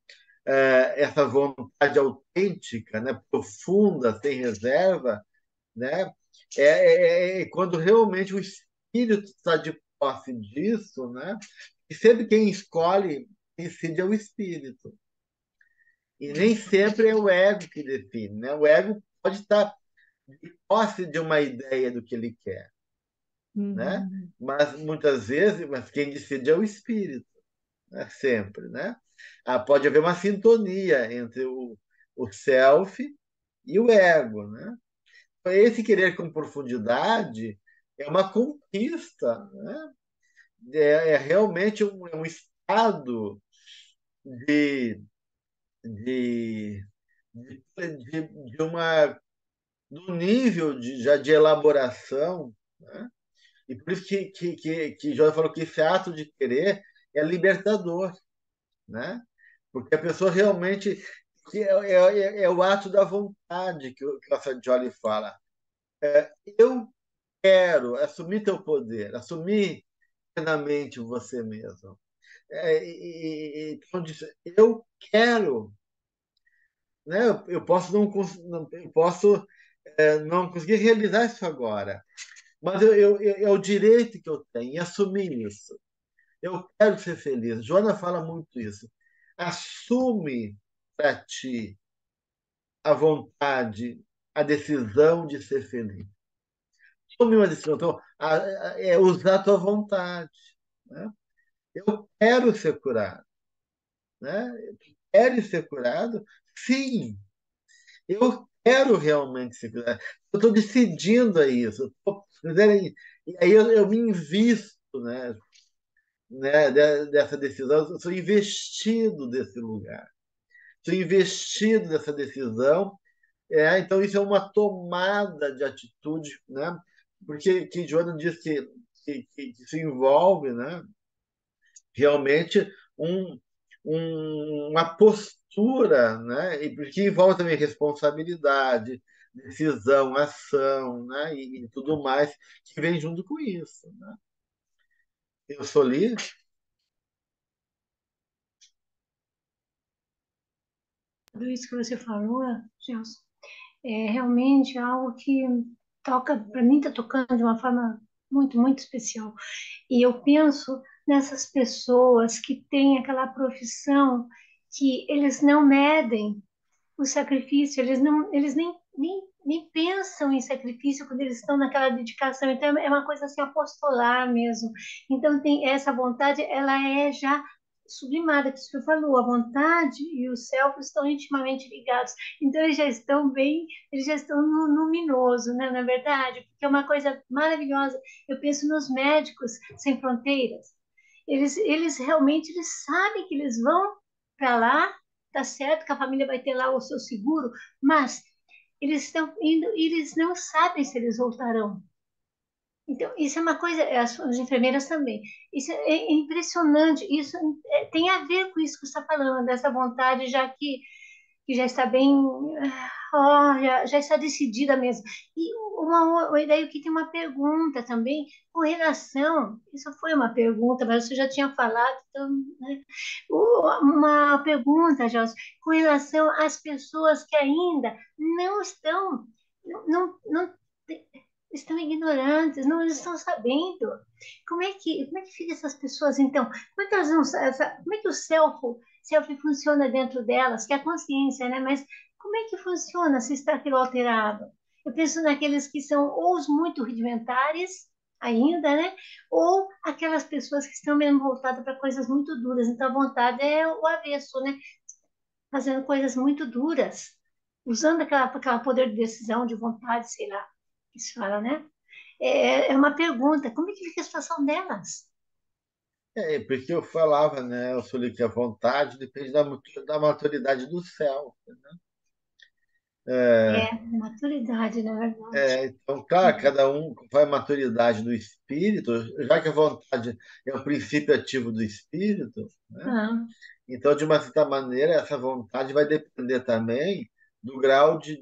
essa vontade autêntica, né, profunda, sem reserva, né, quando realmente o espírito está de posse disso, né, e sempre quem escolhe decide é o espírito. E nem sempre é o ego que define, né? O ego pode estar de posse de uma ideia do que ele quer, né? Mas muitas vezes, mas quem decide é o espírito, né? Sempre, né? Pode haver uma sintonia entre o self e o ego, né? Esse querer com profundidade é uma conquista, né? Realmente um estado de, de, de uma do nível já de elaboração, né? E por isso que Jorge falou que esse ato de querer é libertador, né? Porque a pessoa realmente é o ato da vontade que a Jolie fala. Eu quero assumir teu poder, assumir plenamente você mesmo. Então, eu quero, né? Eu posso eu posso não conseguir realizar isso agora, mas é o direito que eu tenho em assumir isso. Eu quero ser feliz. Joana fala muito isso. Assume para ti a vontade, a decisão de ser feliz. Assume uma decisão. Então, é usar a tua vontade. Né? Eu quero ser curado. Né? Quero ser curado? Sim. Eu quero realmente ser curado. Eu estou decidindo a isso. E aí eu me invisto, né, dessa decisão, eu sou investido desse lugar, sou investido dessa decisão. Então, isso é uma tomada de atitude, né? Porque que Joana diz que se envolve, né? Realmente um, uma postura, né? E porque envolve também responsabilidade, decisão, ação, né? E tudo mais que vem junto com isso, né? Eu sou livre. Tudo isso que você falou, Gelson, é realmente algo que toca, para mim está tocando de uma forma muito, muito especial. E eu penso nessas pessoas que têm aquela profissão que eles não medem o sacrifício, eles nem pensam em sacrifício quando eles estão naquela dedicação. Então é uma coisa assim apostolar mesmo. Então tem essa vontade, ela é já sublimada, que você falou, a vontade e o self estão intimamente ligados. Então eles já estão no luminoso, né? Na verdade, porque é uma coisa maravilhosa. Eu penso nos médicos sem fronteiras. Eles realmente eles sabem que eles vão para lá, tá certo que a família vai ter lá o seu seguro, mas eles estão indo, e eles não sabem se eles voltarão. Então, isso é uma coisa, as enfermeiras também. Isso é impressionante. Isso tem a ver com isso que você está falando, dessa vontade, que já está bem, já está decidida mesmo. E daí que tem uma pergunta também com relação, isso foi uma pergunta, mas você já tinha falado, então, né? Uma pergunta, Joss, com relação às pessoas que ainda não estão, não estão ignorantes, não estão sabendo. Como é que fica essas pessoas, então? Como é que elas não, como é que o self funciona dentro delas, que é a consciência, né? Mas como é que funciona se está aquilo alterado? Eu penso naqueles que são ou os muito rudimentares ainda, né? Ou aquelas pessoas que estão mesmo voltadas para coisas muito duras. Então, a vontade é o avesso, né? Fazendo coisas muito duras, usando aquela poder de decisão, de vontade, sei lá, que se fala, né? É uma pergunta, como é que fica a situação delas? Porque eu falava, né? Eu falei que a vontade depende da maturidade do céu. É, É, maturidade, na verdade. então, claro, cada um vai a maturidade do espírito, já que a vontade é o princípio ativo do espírito, né? Ah, Então, de uma certa maneira, essa vontade vai depender também do grau de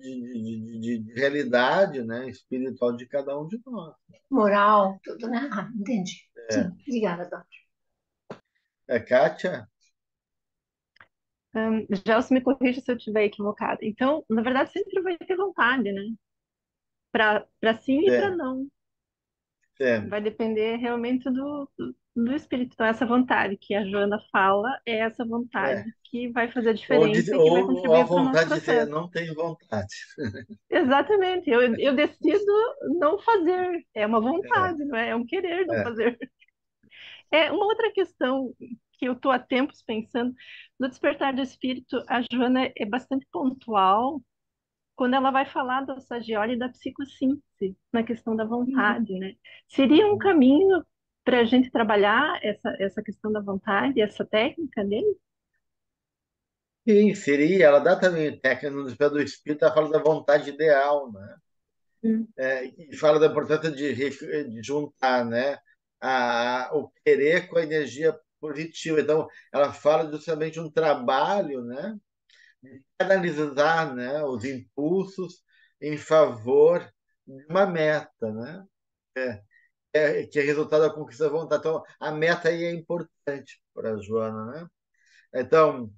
realidade, né, espiritual de cada um de nós. moral, tudo, né? Ah, entendi. É, Sim, obrigada, Dó. Kátia? Gelson me corrija se eu estiver equivocada. Então, na verdade, sempre vai ter vontade, né? Para sim e para Sempre, não. sempre. Vai depender realmente do espírito. Então, essa vontade que a Joana fala é essa vontade É. que vai fazer a Ou, diferença e que vai ou a contribuir para o nosso vontade de dizer, processo. não tenho vontade. Exatamente. Eu decido não fazer. É uma É, vontade, não é? É um querer não é. fazer. É uma outra questão que eu estou há tempos pensando. No despertar do espírito, a Joana é bastante pontual quando ela vai falar da Sagioli e da psicossíntese, na questão da Uhum. vontade, né? Seria um caminho para a gente trabalhar essa questão da vontade, essa técnica dele? Sim, seria. Ela dá também técnica no Despertar do Espírito, ela fala da vontade ideal, né? Hum. E fala da importância de juntar, né, o querer com a energia positiva. Então, ela fala justamente um trabalho, né, de canalizar, né, os impulsos em favor de uma meta, né, que é resultado da conquista da vontade. Então, a meta aí é importante para a Joana, né? Então,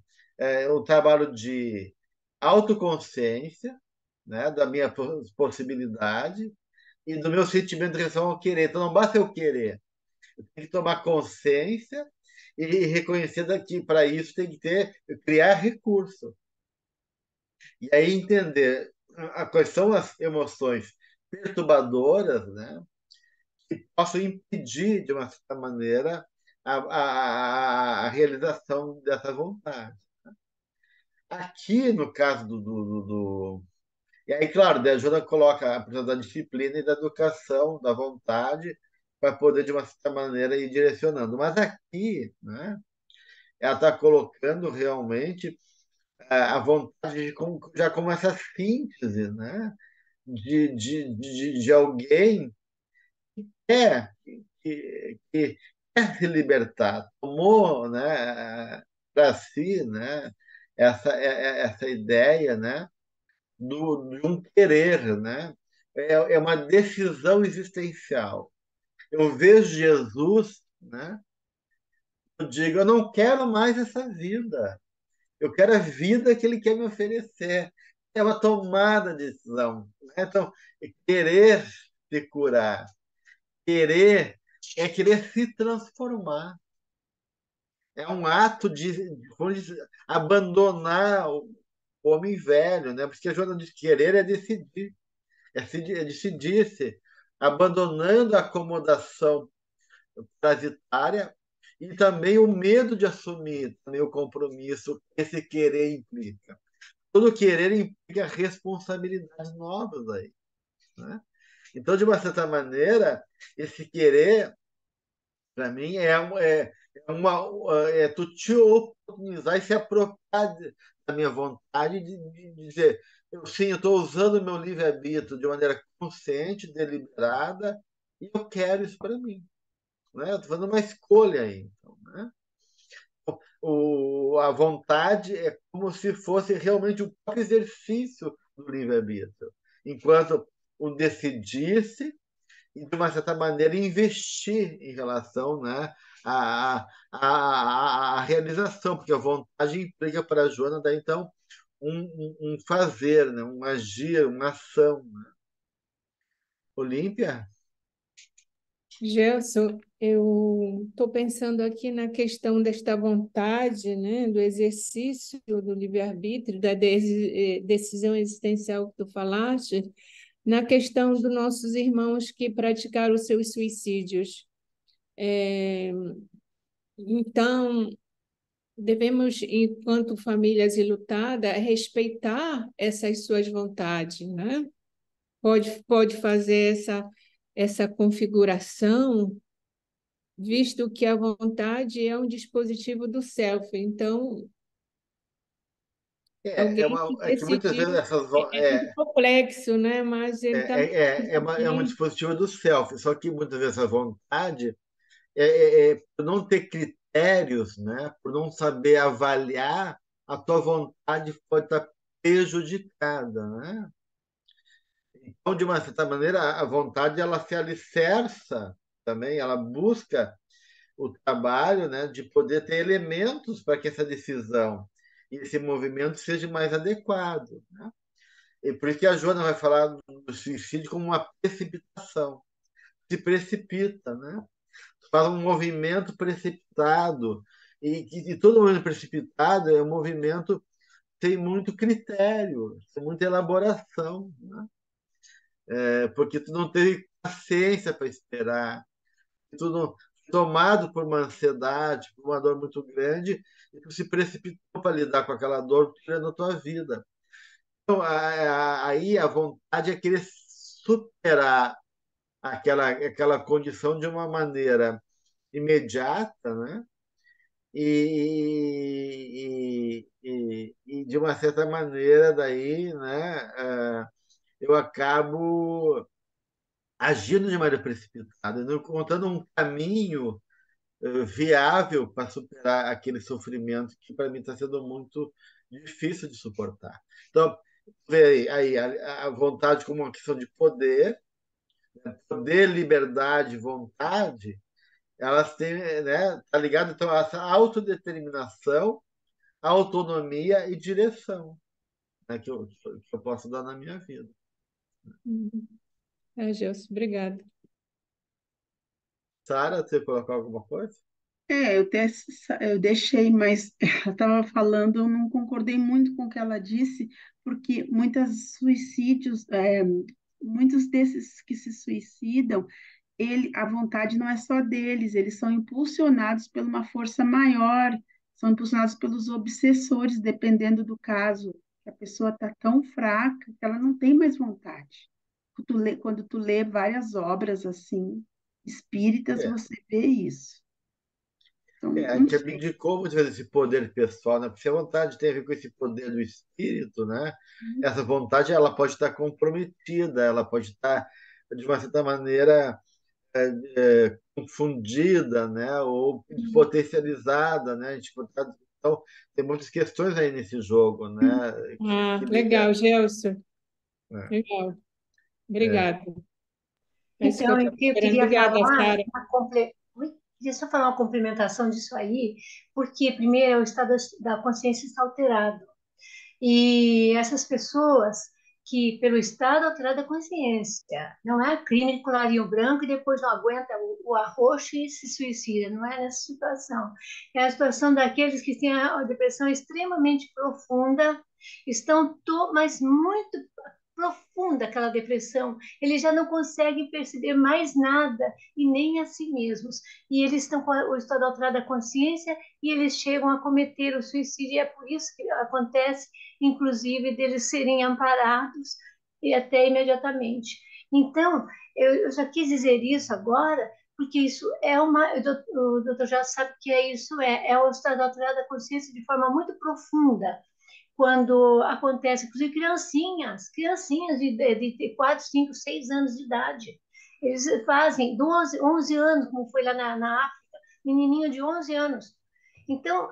o trabalho de autoconsciência, né, da minha possibilidade e do meu sentimento em relação ao querer. Então, não basta eu querer, eu tenho que tomar consciência e reconhecer que para isso tem que criar recurso. E aí entender quais são as emoções perturbadoras, né, que possam impedir, de uma certa maneira, a realização dessa vontade. Aqui, no caso E aí, claro, daí a Jona coloca a questão da disciplina e da educação, da vontade, para poder, de uma certa maneira, ir direcionando. Mas aqui, né, ela está colocando realmente a vontade já como essa síntese, né, de alguém é, que quer se libertar, tomou, né, para si, né, essa ideia, né, de um querer, né? É uma decisão existencial. Eu vejo Jesus, né? Eu digo, eu não quero mais essa vida. Eu quero a vida que Ele quer me oferecer. É uma tomada de decisão, né? Então, querer se curar, querer querer se transformar. É um ato vamos dizer, abandonar o homem velho, né? Porque a jornada de querer é decidir. É decidir-se, abandonando a acomodação parasitária e também o medo de assumir também o compromisso que esse querer implica. Todo querer implica responsabilidades novas aí, né? Então, de uma certa maneira, esse querer, para mim, é tu te oportunizar e se apropriar da minha vontade de dizer, sim, eu estou usando o meu livre-arbítrio de maneira consciente, deliberada, e eu quero isso para mim, né? Eu estou fazendo uma escolha aí, então, né? A vontade é como se fosse realmente o próprio exercício do livre-arbítrio, enquanto o decidisse e, de uma certa maneira, investir em relação, né, à realização, porque a vontade implica para a Joana, daí, então, um fazer, né, um agir, uma ação. Né? Olímpia? Gelson, eu estou pensando aqui na questão desta vontade, né, do exercício do livre-arbítrio, da decisão existencial que tu falaste, na questão dos nossos irmãos que praticaram os seus suicídios. Então, devemos, enquanto famílias enlutadas, respeitar essas suas vontades, né? Pode fazer essa configuração, visto que a vontade é um dispositivo do self. Então, alguém que É que muitas vezes decidiu é muito complexo, né? Mas ele está é um aqui. dispositivo do self, só que muitas vezes a vontade por não ter critérios, né? Por não saber avaliar, a tua vontade pode estar prejudicada, né? Então, de uma certa maneira, a vontade ela se alicerça também, ela busca o trabalho, né, de poder ter elementos para que essa decisão e esse movimento seja mais adequado, né? E por isso que a Joana vai falar do suicídio como uma precipitação. Se precipita, né? Faz um movimento precipitado. E todo movimento precipitado é um movimento sem muito critério, sem muita elaboração, né? Porque tu não teve paciência para esperar, tu não, tomado por uma ansiedade, por uma dor muito grande, e tu se precipitou para lidar com aquela dor tirando a tua vida. Então, aí a vontade é querer superar aquela condição de uma maneira imediata, né? E de uma certa maneira daí, né? Eu acabo agindo de maneira precipitada, não encontrando um caminho viável para superar aquele sofrimento que para mim está sendo muito difícil de suportar. Então, vê aí a vontade como uma questão de poder, né? Poder, liberdade, vontade, elas têm, né, tá ligado então a essa autodeterminação, autonomia e direção, né, que eu posso dar na minha vida. Gelson, obrigada. Sara, você colocar alguma coisa? Eu deixei, mas ela estava falando, eu não concordei muito com o que ela disse, porque muitos desses que se suicidam, a vontade não é só deles, eles são impulsionados por uma força maior, são impulsionados pelos obsessores, dependendo do caso. A pessoa está tão fraca que ela não tem mais vontade. Quando tu lê várias obras assim, espíritas, É. você vê isso. Então, A não gente sei. abdicou muitas vezes esse poder pessoal, né? Porque a vontade tem a ver com esse poder do espírito, né? Essa vontade ela pode estar comprometida, ela pode estar, de uma certa maneira, confundida, né? Ou potencializada, né? Então, tem muitas questões aí nesse jogo, né? Que liga. Legal, Gelson. É, Legal. é. Obrigada. É isso que eu Então, estava o que eu esperando. queria Obrigada, falar, Sara. Oi? Queria só falar uma complementação disso aí, porque primeiro o estado da consciência está alterado. E essas pessoas que, pelo estado alterado da consciência, não é crime de colarinho branco e depois não aguenta o arroxo e se suicida, não é nessa situação. É a situação daqueles que têm a depressão extremamente profunda, estão, mas muito profunda, profunda, aquela depressão. Eles já não conseguem perceber mais nada e nem a si mesmos. E eles estão com o estado alterado da consciência e eles chegam a cometer o suicídio. E é por isso que acontece, inclusive, deles serem amparados e até imediatamente. Então, eu já quis dizer isso agora, porque isso é uma. O doutor já sabe que é isso, é o estado alterado da consciência de forma muito profunda quando acontece, inclusive criancinhas de 4, 5, 6 anos de idade. Eles fazem 12, 11 anos, como foi lá na África, menininho de 11 anos. Então,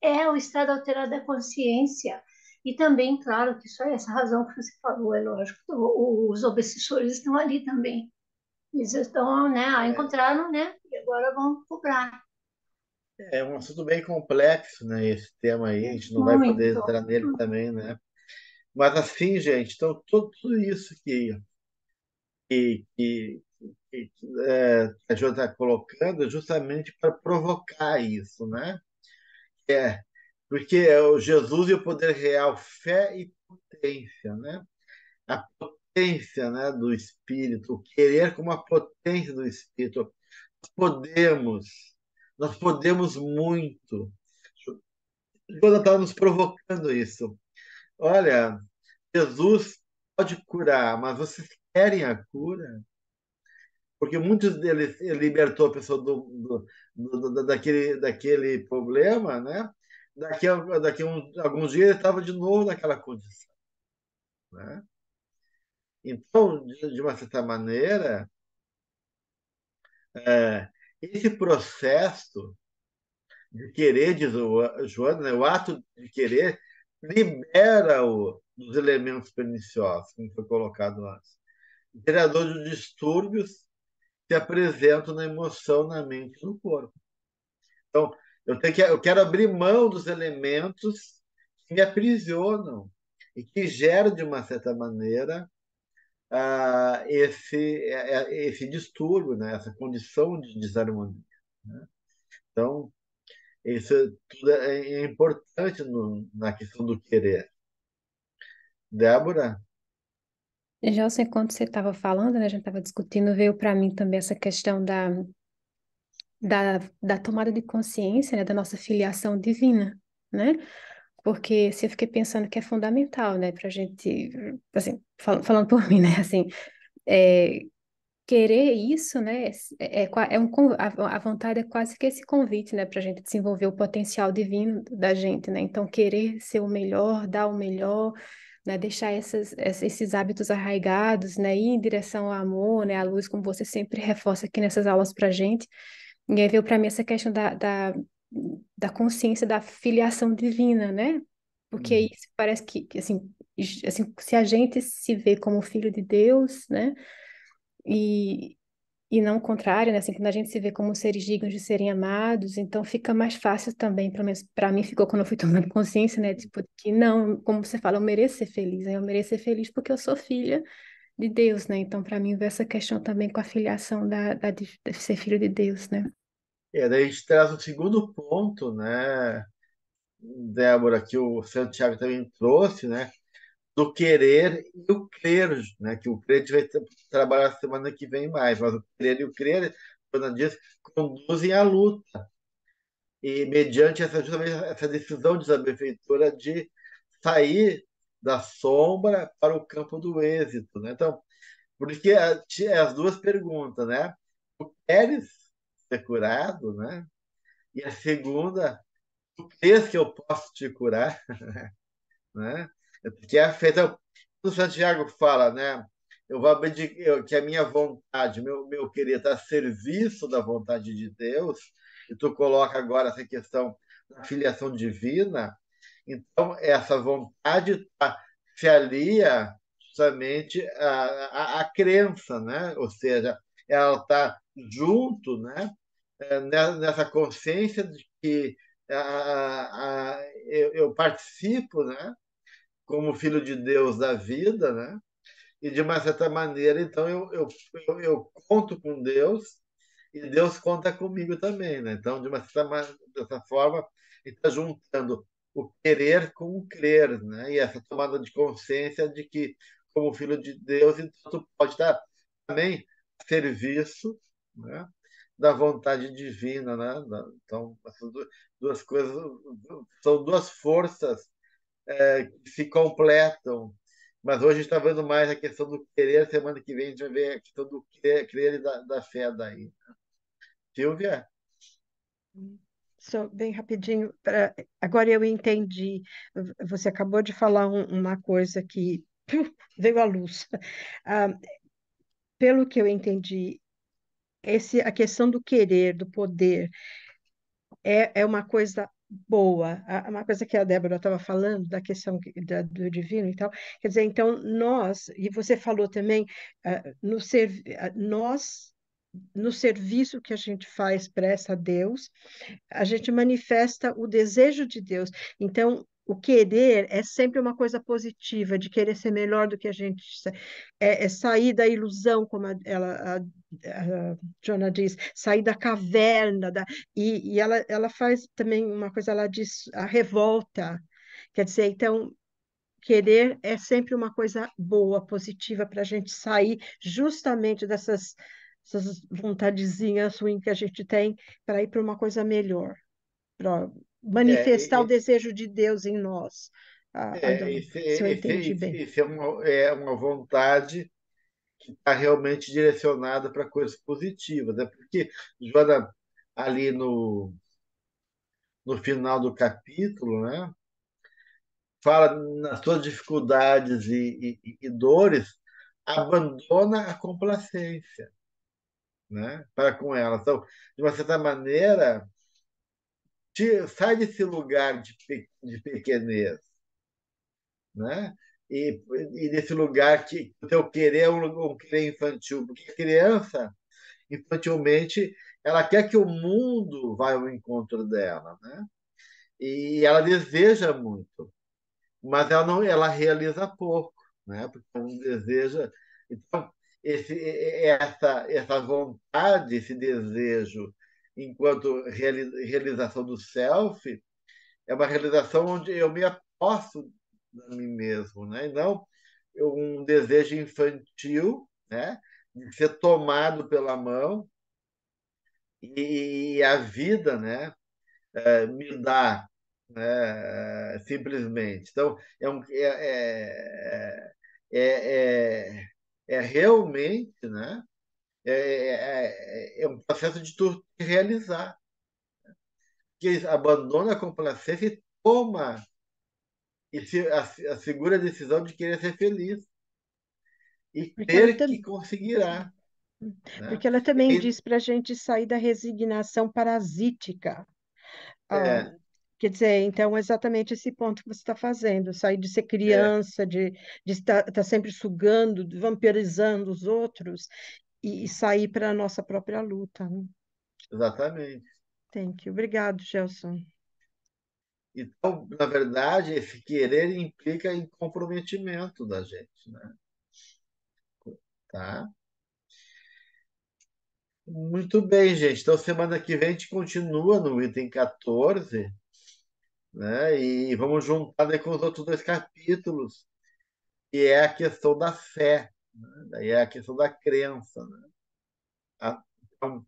é o estado alterado da consciência. E também, claro, que só essa razão que você falou, é lógico, os obsessores estão ali também. Eles estão, né, encontraram, né, e agora vão cobrar. É um assunto bem complexo, né? Esse tema aí, a gente não vai poder Muito. entrar nele também, né? Mas assim, gente, então tudo isso que, que, que a Jo está colocando é justamente para provocar isso, né? É, porque é o Jesus e o poder real, fé e potência, né? A potência, né, do Espírito, o querer como a potência do Espírito. Podemos, nós podemos muito. Quando está nos provocando isso. Olha, Jesus pode curar, mas vocês querem a cura? Porque muitos deles ele libertou a pessoa daquele problema, né? Alguns dias ele estava de novo naquela condição, né? Então, de uma certa maneira, esse processo de querer, diz o Joana, né? O ato de querer libera-o dos elementos perniciosos, como foi colocado antes. Gerador de distúrbios se apresentam na emoção, na mente e no corpo. Então, eu quero abrir mão dos elementos que me aprisionam e que geram, de uma certa maneira, esse distúrbio, né? Essa condição de desarmonia, né? Então, isso tudo é importante na questão do querer. Débora? Gelson, enquanto você estava falando, né, a gente estava discutindo, veio para mim também essa questão da tomada de consciência, né, da nossa filiação divina, né? Porque se eu fiquei pensando que é fundamental, né, para a gente, assim, falando por mim, né, assim, é, querer isso, né, a vontade é quase que esse convite, né, para a gente desenvolver o potencial divino da gente, né? Então, querer ser o melhor, dar o melhor, né, deixar esses hábitos arraigados, né, ir em direção ao amor, né, à luz, como você sempre reforça aqui nessas aulas para gente. E aí veio para mim essa questão da consciência da filiação divina, né? Porque isso parece que assim, se a gente se vê como filho de Deus, né? E, e não o contrário, né? Assim, quando a gente se vê como seres dignos de serem amados, então fica mais fácil também, pelo menos para mim ficou quando eu fui tomando consciência, né? Tipo, que não, como você fala, eu mereço ser feliz, né? Eu mereço ser feliz porque eu sou filha de Deus, né? Então, para mim, veio essa questão também com a filiação de ser filho de Deus, né? Daí a gente traz o segundo ponto, né, Débora, que o Santiago também trouxe, né, do querer e o crer, né, que o crer a gente vai trabalhar semana que vem mais, mas o querer e o crer, quando diz, conduzem à luta. E mediante justamente essa decisão de da prefeitura de sair da sombra para o campo do êxito, né? Então, porque as duas perguntas, né? Tu queres ser curado, né? E a segunda, tu crês que eu posso te curar, né? Que é feita. O Santiago fala, né? Eu vou abdicar, que a minha vontade, meu querer está a serviço da vontade de Deus, e tu coloca agora essa questão da filiação divina, então essa vontade se alia justamente à crença, né? Ou seja, ela está junto, né? Nessa consciência de que eu participo, né? Como filho de Deus da vida, né? E de uma certa maneira, então eu conto com Deus e Deus conta comigo também, né? Então, dessa forma, ele está juntando o querer com o crer, né? E essa tomada de consciência de que como filho de Deus, então tu pode estar também a serviço, né, da vontade divina, né? Então, essas duas coisas são duas forças que se completam. Mas hoje a gente está vendo mais a questão do querer, semana que vem a gente vai ver a questão do crer e da fé daí. Silvia? Só bem rapidinho, agora eu entendi. Você acabou de falar uma coisa que veio à luz. Ah, pelo que eu entendi, a questão do querer, do poder, é uma coisa boa. Uma coisa que a Débora estava falando, da questão do divino e tal. Quer dizer, então, nós, e você falou também, nós, no serviço que a gente faz, presta a Deus, a gente manifesta o desejo de Deus. Então, o querer é sempre uma coisa positiva, de querer ser melhor do que a gente é sair da ilusão, como a Jonah diz, sair da caverna, e ela faz também uma coisa, ela diz a revolta. Quer dizer, então, querer é sempre uma coisa boa, positiva, para a gente sair justamente essas vontadezinhas ruins que a gente tem para ir para uma coisa melhor, para manifestar o É, desejo de Deus em nós. I don't know esse, se eu esse, entendi esse, bem. esse é uma vontade que está realmente direcionada para coisas positivas. Né? Porque, Joana, ali no final do capítulo, né, fala nas suas dificuldades e dores, abandona a complacência, né, para com ela. Então, de uma certa maneira, sai desse lugar de pequenez, né? E desse lugar que o teu querer é um querer infantil, porque a criança, infantilmente, ela quer que o mundo vá ao encontro dela, né? E ela deseja muito, mas ela não, ela realiza pouco, né? Porque ela não deseja. Então, essa vontade, esse desejo, enquanto realização do self, é uma realização onde eu me aposto a mim mesmo, né? E não um desejo infantil, né? De ser tomado pela mão e a vida, né? Me dá, né? Simplesmente. Então, é realmente, né? É um processo de tu te realizar, que abandona a complacência e toma e assegura a decisão de querer ser feliz e Porque ela, crer que conseguirá, né? porque ela E também aí, diz para a gente sair da resignação parasítica. Ah, é, quer dizer, então, é exatamente esse ponto que você está fazendo, sair de ser é, criança, de estar sempre sugando, vampirizando os outros, e sair para a nossa própria luta, né? exatamente. Thank you. Obrigado, Gelson. Então, na verdade, esse querer implica em comprometimento da gente, né? Tá? Muito bem, gente. Então, semana que vem a gente continua no item 14, né? E vamos juntar daí com os outros dois capítulos, que é a questão da fé, né? Daí é a questão da crença, né? Tá? Então,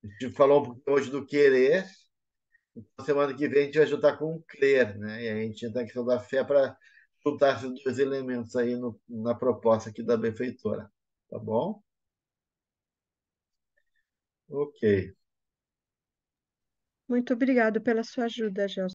a gente falou um pouquinho hoje do querer, então semana que vem a gente vai juntar com o crer, né? E aí a gente entra na questão da fé para juntar esses dois elementos aí na proposta aqui da benfeitora. Tá bom? Ok. Muito obrigado pela sua ajuda, Gelson.